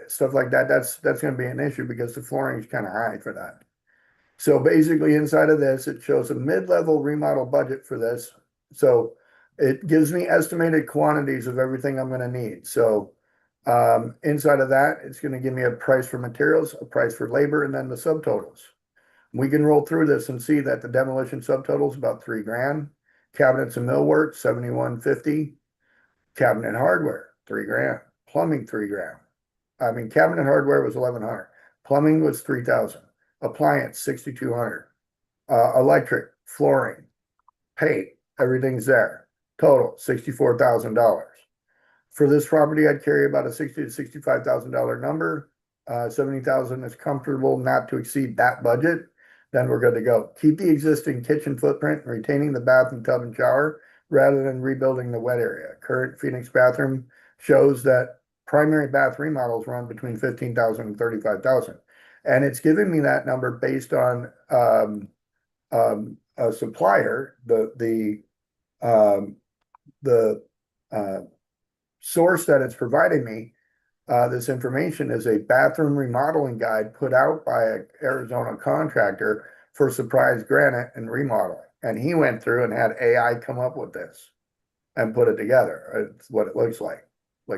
stuff like that, that's going to be an issue because the flooring is kind of high for that. So basically inside of this, it shows a mid-level remodel budget for this. So it gives me estimated quantities of everything I'm going to need. So inside of that, it's going to give me a price for materials, a price for labor, and then the subtotals. We can roll through this and see that the demolition subtotal is about $3,000. Cabinets and millwork, $7,150. Cabinet hardware, $3,000. Plumbing, $3,000. I mean, cabinet hardware was $1,100. Plumbing was $3,000. Appliance, $6,200. Electric, flooring, paint, everything's there. Total, $64,000. For this property, I'd carry about a $60,000 to $65,000 number. 70,000 is comfortable not to exceed that budget. Then we're good to go. Keep the existing kitchen footprint, retaining the bath and tub and shower rather than rebuilding the wet area. Current Phoenix bathroom shows that primary bath remodels run between 15,000 and 35,000. And it's giving me that number based on a supplier, the source that it's providing me this information is a bathroom remodeling guide put out by an Arizona contractor for surprise granite and remodeling. And he went through and had AI come up with this and put it together. It's what it looks like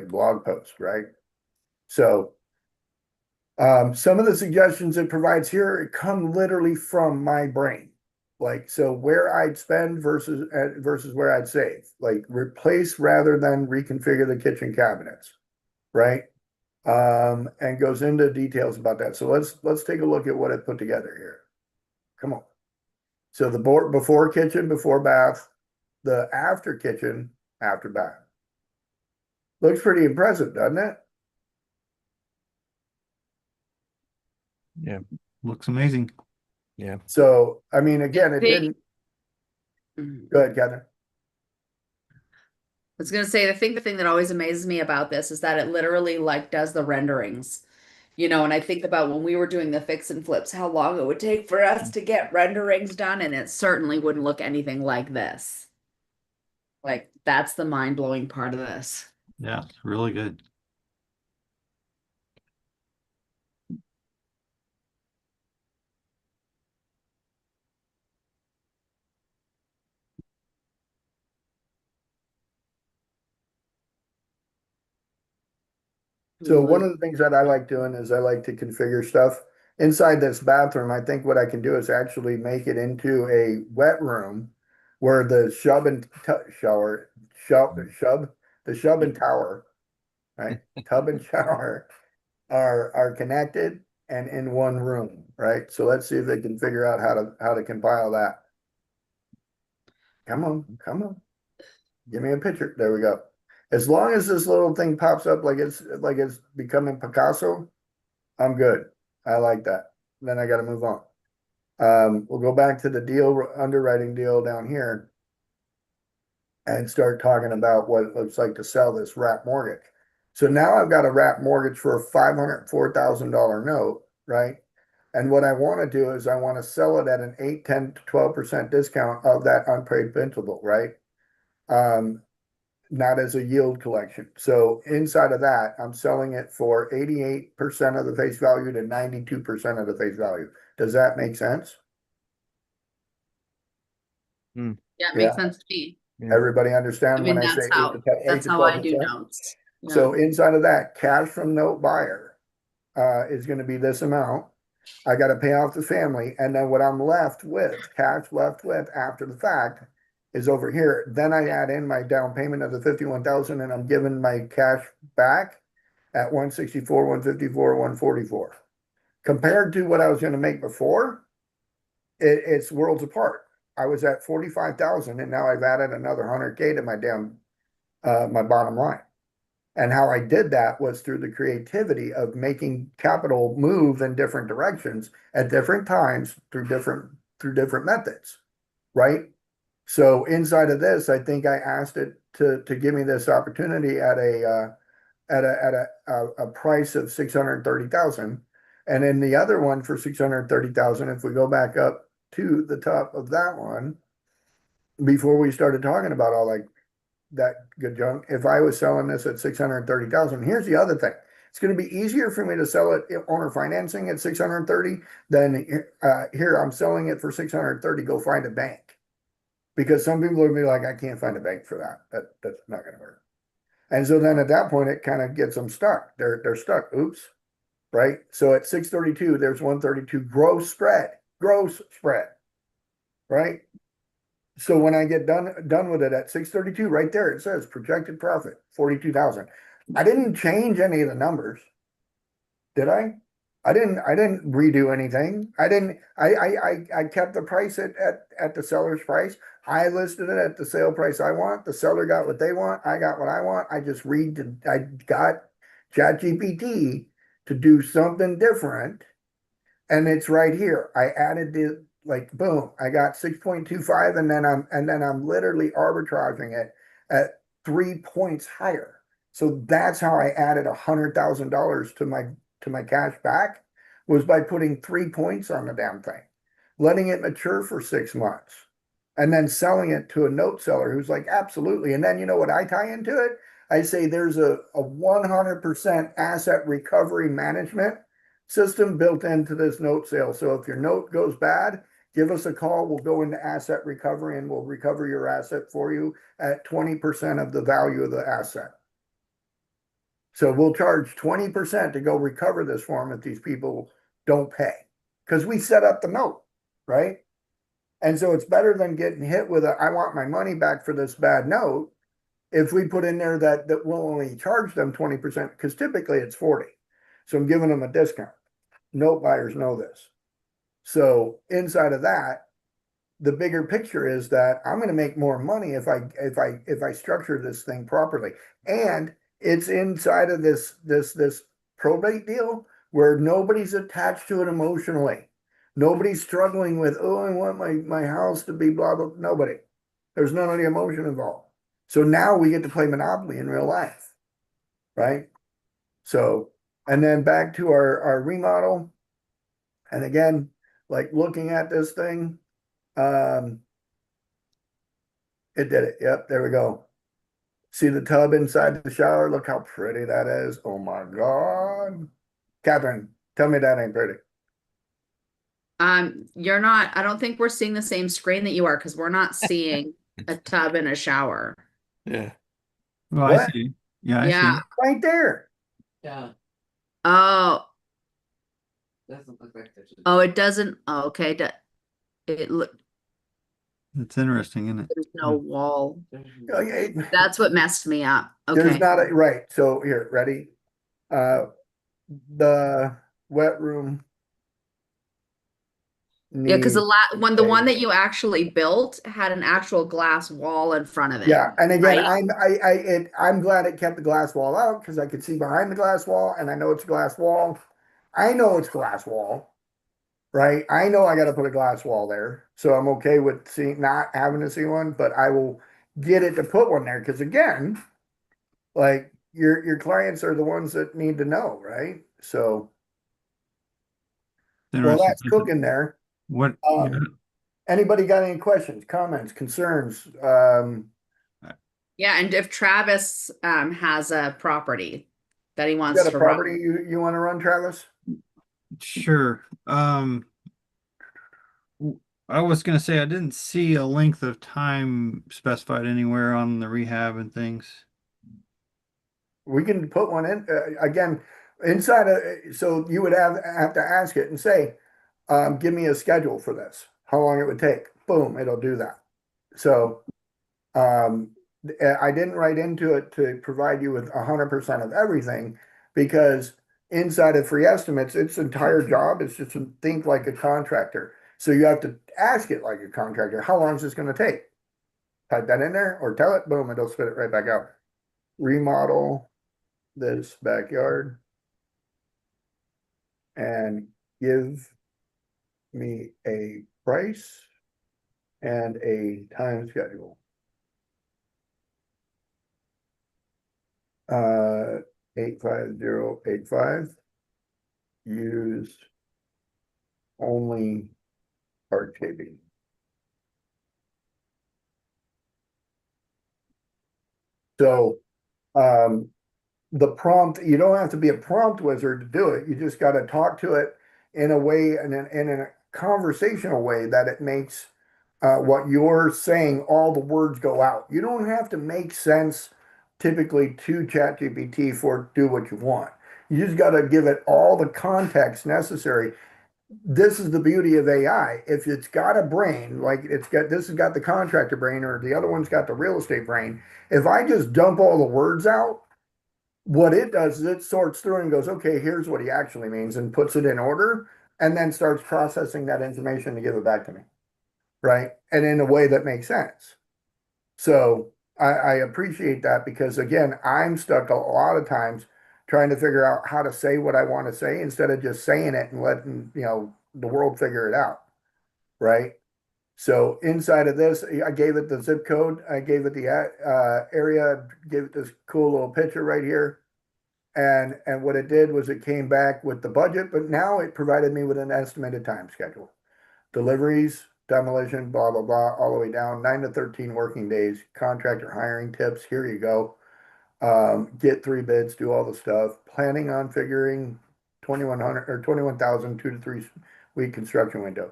blog post, right? So some of the suggestions it provides here come literally from my brain. So where I'd spend versus where I'd save, like replace rather than reconfigure the kitchen cabinets, right? And goes into details about that. So let's take a look at what it put together here. Come on. So the before kitchen, before bath, the after kitchen, after bath. Looks pretty impressive, doesn't it? Yeah. Looks amazing. Yeah. So, I mean, again, it Big- didn't. Go ahead, Catherine. I was gonna say the thing that always amazes me about this is that it literally like does the renderings, and I think about when we were doing the fix and flips, how long it would take for us to get renderings done, and it certainly wouldn't look anything like this. Like that's the mind-blowing part of this. Yeah, it's really good. So one of the things that I like doing is I like to configure stuff inside this bathroom. I think what I can do is actually make it into a wet room where the shub and tower right? Tub and shower are connected and in one room, right? So let's see if they can figure out how to compile that. Come on, come on. Give me a picture. There we go. As long as this little thing pops up like it's becoming Picasso, I'm good. I like that. Then I got to move on. We'll go back to the deal, underwriting deal down here and start talking about what it looks like to sell this wrap mortgage. So now I've got a wrap mortgage for a $504,000 note, right? And what I want to do is I want to sell it at an 8, 10 to 12% discount of that unpaid principal, right? Not as a yield collection. So inside of that, I'm selling it for 88% of the face value to 92% of the face value. Does that make sense? Yeah, it Yeah. makes sense to me. Yeah. Everybody I understand when mean, I say that's 8 to that's how 12%? I do notes. Yeah. So inside of that, cash from note buyer is going to be this amount. I got to pay off the family, and then what I'm left with, cash left with after the fact, is over here. Then I add in my down payment of the 51,000, and I'm giving my cash back at 164, 154, 144. Compared to what I was going to make before, it's worlds apart. I was at 45,000, and now I've added another 100K to my my bottom line. And how I did that was through the creativity of making capital move in different directions at different times through different methods, right? So inside of this, I think I asked it to give me this opportunity at a price of 630,000, and then the other one for 630,000. If we go back up to the top of that one, before we started talking about all that good junk. If I was selling this at 630,000, here's the other thing. It's going to be easier for me to sell it owner financing at 630 than here I'm selling it for 630. Go find a bank, because some people will be like, I can't find a bank for that. That's not going to work. And so then at that point, it kind of gets them stuck. They're stuck. Oops. Right. So at 632, there's 132 gross spread. Right. So when I get done with it at 632, right there, it says projected profit, 42,000. I didn't change any of the numbers. Did I? I didn't redo anything. I kept the price at the seller's price. I listed it at the sale price I want. The seller got what they want. I got what I want. I got ChatGPT to do something different. And it's right here. I added the, like, boom, I got 6.25, and then I'm literally arbitraging it at 3 points higher. So that's how I added $100,000 to my cash back, was by putting 3 points on the damn thing, letting it mature for 6 months, and then selling it to a note seller who's like, absolutely. And then you know what I tie into it? I say there's a 100% asset recovery management system built into this note sale. So if your note goes bad, give us a call. We'll go into asset recovery and we'll recover your asset for you at 20% of the value of the asset. So we'll charge 20% to go recover this for them if these people don't pay, because we set up the note, right? And so it's better than getting hit with I want my money back for this bad note. If we put in there that we'll only charge them 20%, because typically it's 40. So I'm giving them a discount. Note buyers know this. So inside of that, the bigger picture is that I'm going to make more money if I structure this thing properly. And it's inside of this probate deal where nobody's attached to it emotionally. Nobody's struggling with, oh, I want my house to be blah blah. Nobody. There's none of the emotion involved. So now we get to play Monopoly in real life, right? So, and then back to our remodel. And again, like looking at this thing, it did it. Yep, there we go. See the tub inside the shower? Look how pretty that is. Oh my God. Catherine, tell me that ain't pretty. You're not, I don't think we're seeing the same screen that you are, because we're not seeing a tub and a shower. Yeah. Well, I What? see. Yeah, I Yeah. see. Right there. Yeah, Oh, doesn't look like there's. oh, it doesn't. Oh, okay. It look. It's interesting, isn't it? There's no wall. Okay, That's what messed me up. there's Okay. not a, right, so here, ready? The wet room. Yeah, because needs the one a- that you actually built had an actual glass wall in front of it. Yeah, and again, right? I'm glad it kept the glass wall out because I could see behind the glass wall and I know it's a glass wall. I know it's glass wall, right? I know I got to put a glass wall there, so I'm okay with seeing not having to see one, but I will get it to put one there because again, like your clients are the ones that need to know, right? So, well, Interesting. that's cooking there. What? Yeah. Anybody got any questions, comments, concerns? Yeah, and if Travis has a property that he You wants got a to property run. you want to run, Travis? Sure. I was gonna say I didn't see a length of time specified anywhere on the rehab and things. We can put one in again inside of, so you would have to ask it and say, give me a schedule for this, how long it would take. Boom, it'll do that. So I didn't write into it to provide you with 100% of everything because inside of free estimates, its entire job is just to think like a contractor. So you have to ask it like a contractor, how long is this going to take? Type that in there or tell it, boom, it'll spit it right back out. Remodel this backyard and give me a price and a time schedule. 85085. Use only hardscaping. So the prompt, you don't have to be a prompt wizard to do it. You just got to talk to it in a way and in a conversational way that it makes what you're saying, all the words go out. You don't have to make sense typically to ChatGPT for do what you want. You just got to give it all the context necessary. This is the beauty of AI. If it's got a brain, like it's got, this has got the contractor brain or the other one's got the real estate brain. If I just dump all the words out, what it does is it sorts through and goes, okay, here's what he actually means and puts it in order and then starts processing that information to give it back to me. Right. And in a way that makes sense. So I appreciate that because again, I'm stuck a lot of times trying to figure out how to say what I want to say instead of just saying it and letting, the world figure it out. Right. So inside of this, I gave it the zip code, I gave it the area, gave it this cool little picture right here. And what it did was it came back with the budget, but now it provided me with an estimated time schedule. Deliveries, demolition, blah, blah, blah, all the way down, 9 to 13 working days, contractor hiring tips, here you go. Get 3 bids, do all the stuff, planning on figuring 2,100 or 21,000, 2 to 3 week construction window.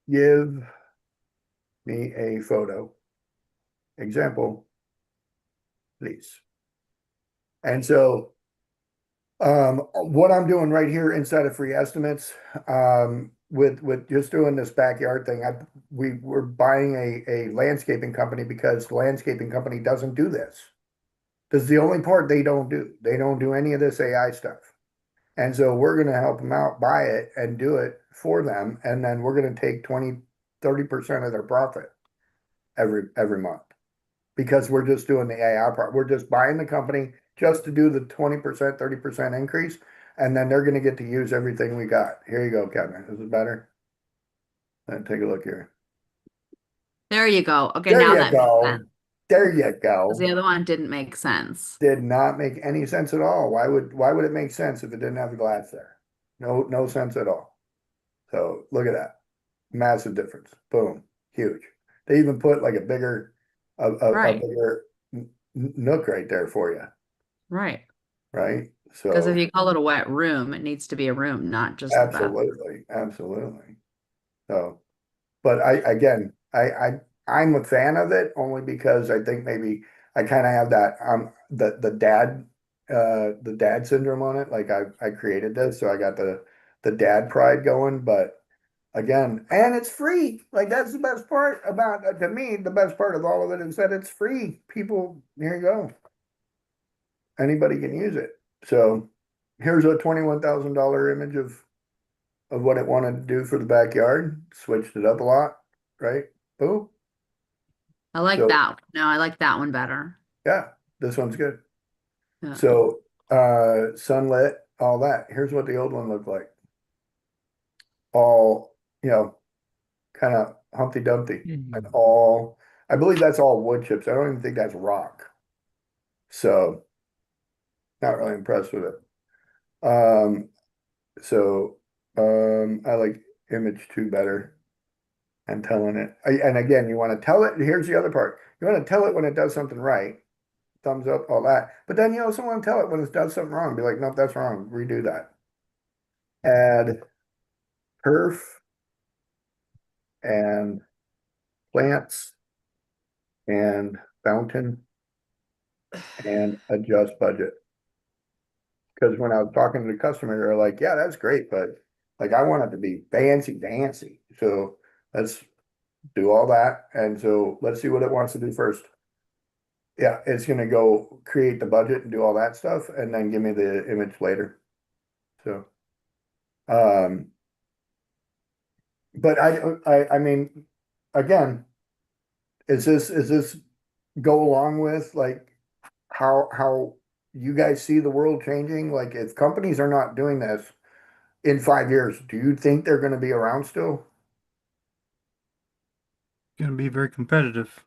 Give me a photo. Example, please. And so what I'm doing right here inside of free estimates, with just doing this backyard thing, we were buying a landscaping company because the landscaping company doesn't do this. This is the only part they don't do. They don't do any of this AI stuff. And so we're going to help them out, buy it and do it for them. And then we're going to take 20-30% of their profit every month because we're just doing the AI part. We're just buying the company just to do the 20%, 30% increase. And then they're going to get to use everything we got. Here you go, Kevin. Is it better? Take a look here. There you go. Okay, There now you that makes go. sense. There you 'Cause go. the other one didn't make sense. Did not make any sense at all. Why would it make sense if it didn't have the glass there? No sense at all. So look at that. Massive difference. Boom. Huge. They even put like a bigger Right. bigger nook right there for you. Right. Right. Because if So you call it a wet room, it needs to be a room, not just the bathroom. absolutely. So, but I'm a fan of it only because I think maybe I kind of have that the dad syndrome on it. Like I created this, so I got the dad pride going. But again, and it's free. Like that's the best part about, to me, the best part of all of it is that it's free. People, here you go. Anybody can use it. So here's a $21,000 image of what it wanted to do for the backyard. Switched it up a lot, right? Boom. I like So that. No, I like that one better. yeah, this one's good. Yeah. So sunlit, all that. Here's what the old one looked like. All, kind of Humpty Dumpty and all, I believe that's all wood chips. I don't even think that's rock. So not really impressed with it. So I like image two better and telling it. And again, you want to tell it. Here's the other part. You want to tell it when it does something right. Thumbs up, all that. But then you also want to tell it when it does something wrong. Be like, nope, that's wrong. Redo that. Add perf and plants and fountain and adjust budget. Because when I was talking to the customer, they're like, yeah, that's great, but like I want it to be fancy dancy. So let's do all that. And so let's see what it wants to do first. Yeah, it's gonna go create the budget and do all that stuff and then give me the image later. So um but I mean, again, is this go along with like how you guys see the world changing? Like if companies are not doing this in 5 years, do you think they're gonna be around still? Going to be very competitive.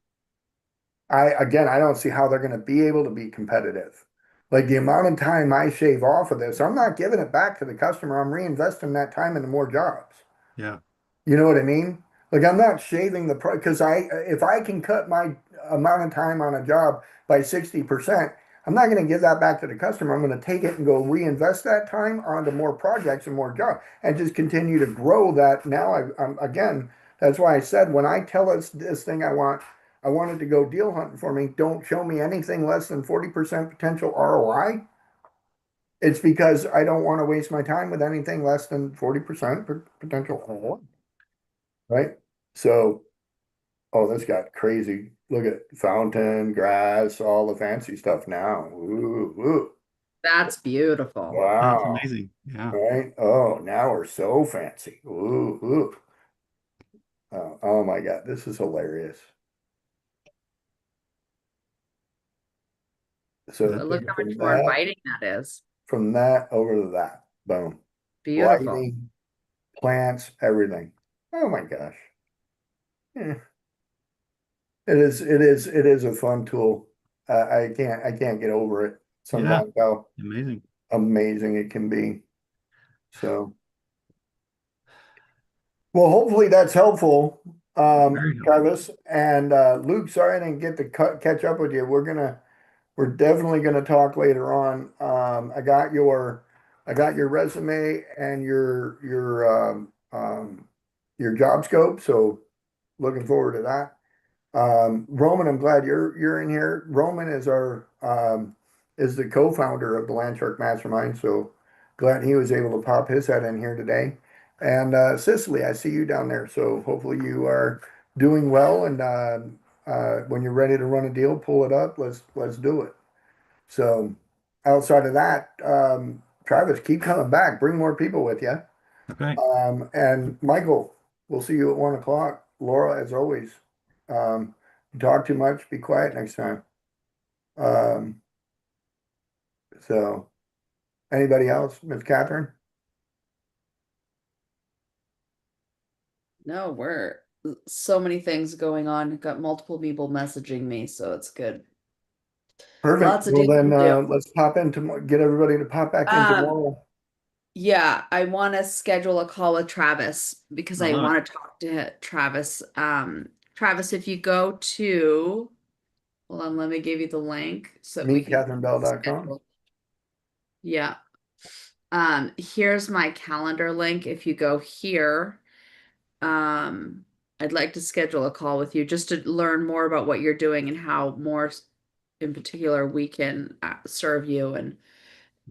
I don't see how they're gonna be able to be competitive. Like the amount of time I shave off of this, I'm not giving it back to the customer. I'm reinvesting that time into more jobs. Yeah. You know what I mean? Like I'm not shaving the price because if I can cut my amount of time on a job by 60%, I'm not going to give that back to the customer. I'm going to take it and go reinvest that time onto more projects and more jobs and just continue to grow that. Now I'm again, that's why I said when I tell us this thing I want it to go deal hunting for me. Don't show me anything less than 40% potential ROI. It's because I don't want to waste my time with anything less than 40% potential ROI. Right? So, oh, this got crazy. Look at fountain, grass, all the fancy stuff now. Ooh, ooh. That's beautiful. That's Wow. amazing. Yeah. Right? Oh, now we're so fancy. Ooh, ooh. Oh my God, this is hilarious. So That- But look how from much more that, inviting that is. from that over to that. Boom. Beautiful. Lighting, plants, everything. Oh my gosh. Yeah. It is a fun tool. I can't get over it Yeah. sometimes how Amazing. amazing it can be. So, well, hopefully that's helpful, Very helpful. Travis and Luke. Sorry I didn't get to catch up with you. We're definitely gonna talk later on. I got your resume and your job scope. So looking forward to that. Roman, I'm glad you're in here. Roman is the co-founder of the Landshark Mastermind, so glad he was able to pop his head in here today. And Cicely, I see you down there, so hopefully you are doing well. And when you're ready to run a deal, pull it up. Let's do it. So outside of that, Travis, keep coming back. Bring more people with you. Okay. And Michael, we'll see you at 1 o'clock. Laura, as always, talk too much, be quiet next time. Um, so anybody else? Miss Catherine? No, we're so many things going on. Got multiple people messaging me, so it's good. Perfect. Lots of Well, deals then to do. let's pop in get everybody to pop back in Um, tomorrow. yeah, I want to schedule a call with Travis because I I love it. want to talk to Travis. Travis, if you go to, hold on, let me give you the link so we can MeetCatherineBell.com. schedule. Yeah. Here's my calendar link. If you go here, I'd like to schedule a call with you just to learn more about what you're doing and how more in particular we can serve you, and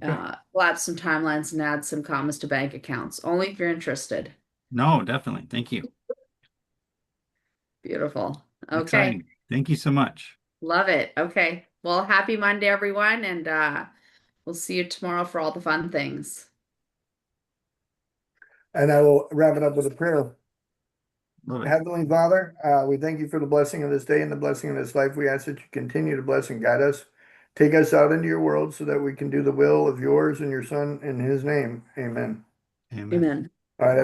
Okay. we'll add some timelines and add some comments to bank accounts only if you're interested. No, definitely. Thank you. Beautiful. Okay. Exciting. Thank you so much. Love it. Okay. Well, happy Monday, everyone, and we'll see you tomorrow for all the fun things. And I will wrap it up with a prayer. Love it. Heavenly Father, we thank you for the blessing of this day and the blessing of this life. We ask that you continue to bless and guide us. Take us out into your world so that we can do the will of yours and your son in his name. Amen. Amen. Amen. All right.